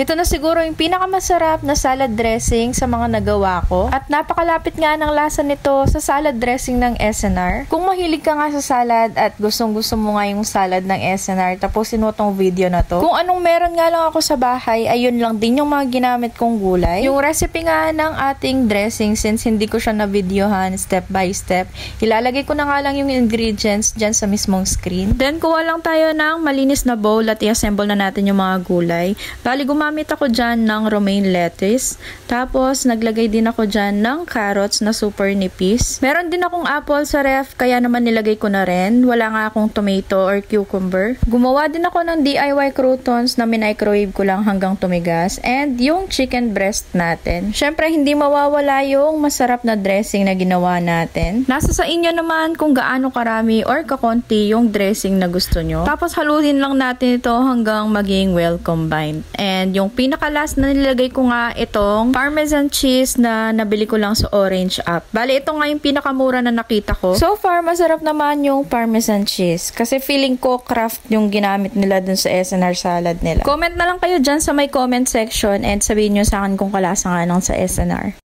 Ito na siguro yung pinakamasarap na salad dressing sa mga nagawa ko. At napakalapit nga ng lasa nito sa salad dressing ng SNR. Kung mahilig ka nga sa salad at gustong-gusto mo nga yung salad ng SNR, tapusin mo tong video na to. Kung anong meron nga lang ako sa bahay, ayun lang din yung mga ginamit kong gulay. Yung recipe nga ng ating dressing, since hindi ko siya na-videohan step by step, ilalagay ko na nga lang yung ingredients dyan sa mismong screen. Then, kuha lang tayo ng malinis na bowl at i-assemble na natin yung mga gulay. Bali, gumamit ako dyan ng romaine lettuce. Tapos, naglagay din ako dyan ng carrots na super nipis. Meron din akong apple sa ref, kaya naman nilagay ko na rin. Wala nga akong tomato or cucumber. Gumawa din ako ng DIY croutons na minicrowave ko lang hanggang tumigas. And yung chicken breast natin. Syempre, hindi mawawala yung masarap na dressing na ginawa natin. Nasa sa inyo naman kung gaano karami or kakonti yung dressing na gusto nyo. Tapos, haluin lang natin ito hanggang maging well combined. And yung pinaka-last na nilagay ko nga itong parmesan cheese na nabili ko lang sa Orange App. Bali, ito nga yung pinakamura na nakita ko. So far, masarap naman yung parmesan cheese. Kasi feeling ko craft yung ginamit nila dun sa SNR salad nila. Comment na lang kayo dyan sa may comment section and sabihin nyo sa akin kung kalasa nga nung sa SNR.